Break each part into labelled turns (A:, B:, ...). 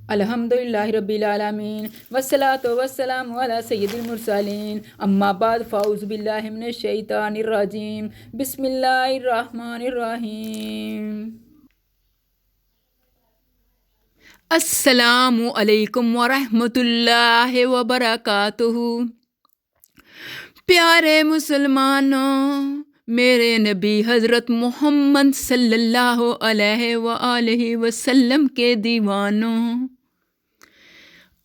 A: الحمدللہ رب العالمین والصلاة والسلام علی سید المرسلین اما بعد فاعوذ باللہ من الشیطان الرجیم بسم اللہ الرحمن الرحیم۔ السلام علیکم ورحمۃ اللہ وبرکاتہ۔ پیارے مسلمانوں، میرے نبی حضرت محمد صلی اللہ علیہ وآلہ وسلم کے دیوانوں،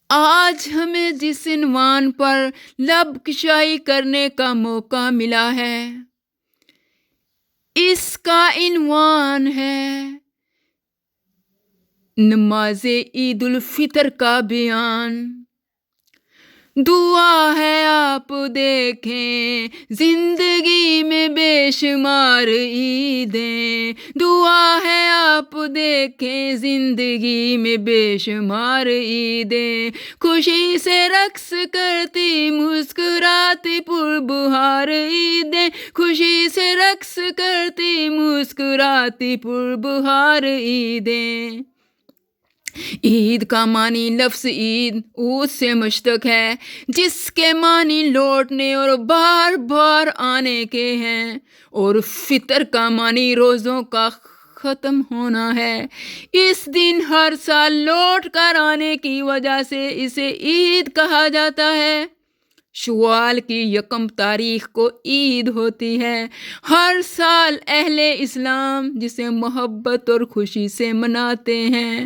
A: آج ہمیں جس عنوان پر لب کشائی کرنے کا موقع ملا ہے، اس کا عنوان ہے نماز عید الفطر کا بیان۔ دعا ہے آپ دیکھیں زندگی میں بے شمار عیدیں، دعا ہے آپ دیکھیں زندگی میں بے شمار عیدیں، خوشی سے رقص کرتی مسکراتی پربہار عیدیں، خوشی سے رقص کرتی مسکراتی پربہار عیدیں۔ عید کا معنی لفظ عید عود سے مشتق ہے، جس کے معنی لوٹنے اور بار بار آنے کے ہیں، اور فطر کا معنی روزوں کا ختم ہونا ہے۔ اس دن ہر سال لوٹ کر آنے کی وجہ سے اسے عید کہا جاتا ہے۔ شوال کی یکم تاریخ کو عید ہوتی ہے۔ ہر سال اہل اسلام جسے محبت اور خوشی سے مناتے ہیں۔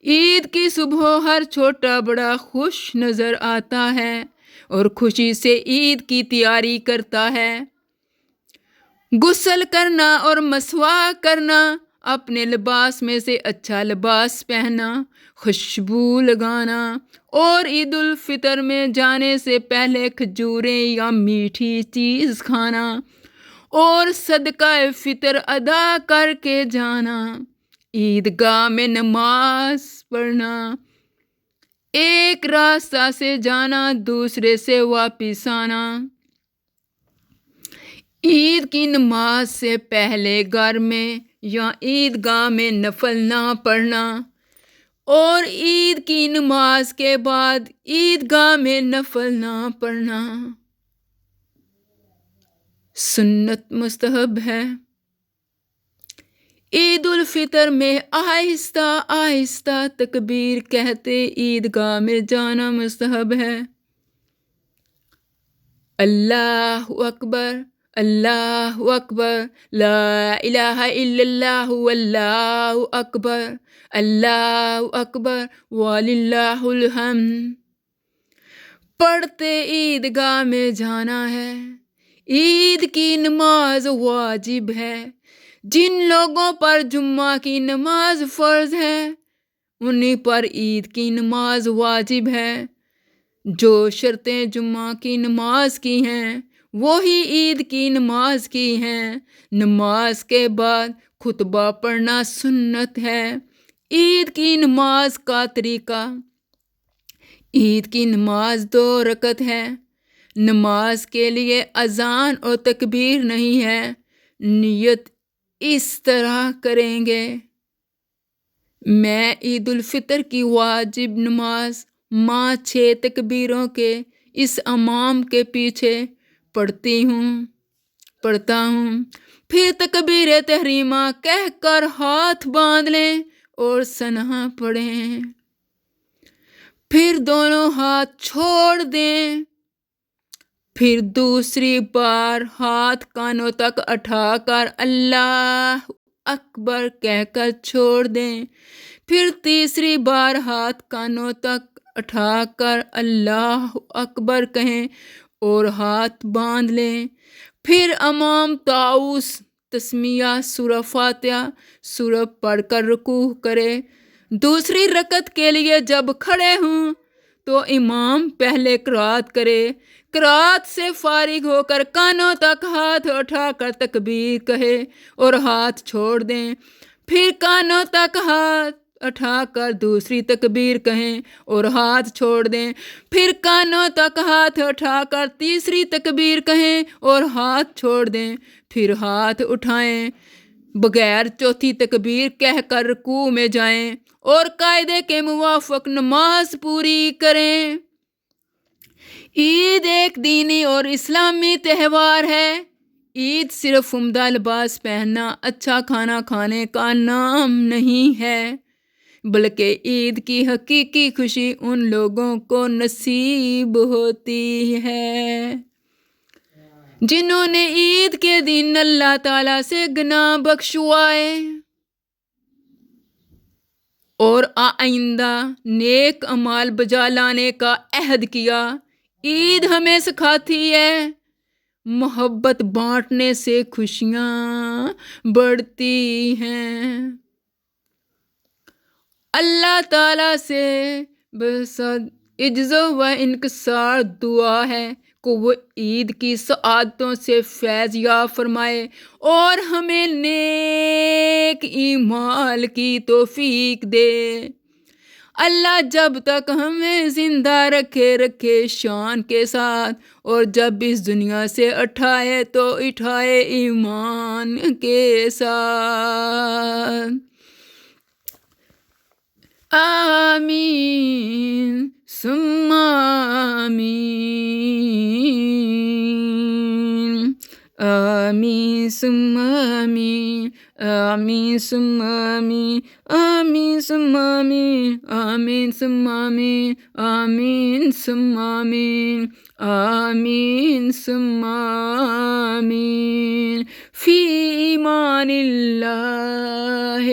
A: عید کی صبح ہر چھوٹا بڑا خوش نظر آتا ہے اور خوشی سے عید کی تیاری کرتا ہے۔ غسل کرنا اور مسواک کرنا، اپنے لباس میں سے اچھا لباس پہننا، خوشبو لگانا اور عید الفطر میں جانے سے پہلے کھجوریں یا میٹھی چیز کھانا اور صدقہ فطر ادا کر کے جانا، عیدگاہ میں نماز پڑھنا، ایک راستہ سے جانا دوسرے سے واپس آنا، عید کی نماز سے پہلے گھر میں یا عیدگاہ میں نفل نہ پڑھنا اور عید کی نماز کے بعد عیدگاہ میں نفل نہ پڑھنا سنت مستحب ہے۔ عید الفطر میں آہستہ آہستہ تکبیر کہتے عیدگاہ میں جانا مستحب ہے۔ اللہ اکبر، اللہ اکبر، لا الہ الا اللہ واللہ اکبر، اللہ اکبر وللہ الحمد پڑھتے عیدگاہ میں جانا ہے۔ عید کی نماز واجب ہے۔ جن لوگوں پر جمعہ کی نماز فرض ہے، انہیں پر عید کی نماز واجب ہے۔ جو شرطیں جمعہ کی نماز کی ہیں وہی عید کی نماز کی ہیں۔ نماز کے بعد خطبہ پڑھنا سنت ہے۔ عید کی نماز کا طریقہ: عید کی نماز 2 رکعت ہے۔ نماز کے لیے اذان اور تکبیر نہیں ہے۔ نیت اس طرح کریں گے: میں عید الفطر کی واجب نماز 6 تکبیروں کے اس امام کے پیچھے پڑھتا ہوں، پھر تکبیر تحریمہ کہہ کر ہاتھ باندھ لیں اور ثنا پڑھیں، پھر دونوں ہاتھ چھوڑ دیں، پھر دوسری بار ہاتھ کانوں تک اٹھا کر اللہ اکبر کہہ کر چھوڑ دیں، پھر تیسری بار ہاتھ کانوں تک اٹھا کر اللہ اکبر کہیں اور ہاتھ باندھ لیں، پھر امام طاؤس تسمیہ سورہ فاتحہ سورہ پڑھ کر رکوع کرے۔ دوسری رکعت کے لیے جب کھڑے ہوں تو امام پہلے قرات کرے، قرات سے فارغ ہو کر کانوں تک ہاتھ اٹھا کر تکبیر کہے اور ہاتھ چھوڑ دیں، پھر کانوں تک ہاتھ اٹھا کر دوسری تکبیر کہیں اور ہاتھ چھوڑ دیں، پھر کانوں تک ہاتھ اٹھا کر تیسری تکبیر کہیں اور ہاتھ چھوڑ دیں، پھر ہاتھ اٹھائیں، بغیر چوتھی تکبیر کہہ کر رکوع میں جائیں اور قاعدے کے موافق نماز پوری کریں۔ عید ایک دینی اور اسلامی تہوار ہے۔ عید صرف عمدہ لباس پہننا، اچھا کھانا کھانے کا نام نہیں ہے، بلکہ عید کی حقیقی خوشی ان لوگوں کو نصیب ہوتی ہے جنہوں نے عید کے دن اللہ تعالیٰ سے گناہ بخشوائے اور آئندہ نیک اعمال بجا لانے کا عہد کیا۔ عید ہمیں سکھاتی ہے محبت بانٹنے سے خوشیاں بڑھتی ہیں۔ اللہ تعالیٰ سے بس عجز و انکسار دعا ہے کہ وہ عید کی سعادتوں سے فیض یاب فرمائے اور ہمیں نیک اعمال کی توفیق دے۔ اللہ جب تک ہمیں زندہ رکھے شان کے ساتھ، اور جب اس دنیا سے اٹھائے تو اٹھائے ایمان کے ساتھ۔ آمین ثم آمین، آمین ثم آمین، آمین ثم آمین، آمین ثم آمین، آمین ثم آمین، آمین ثم آمین، آمین ثم آمین، فی ایمان اللہ۔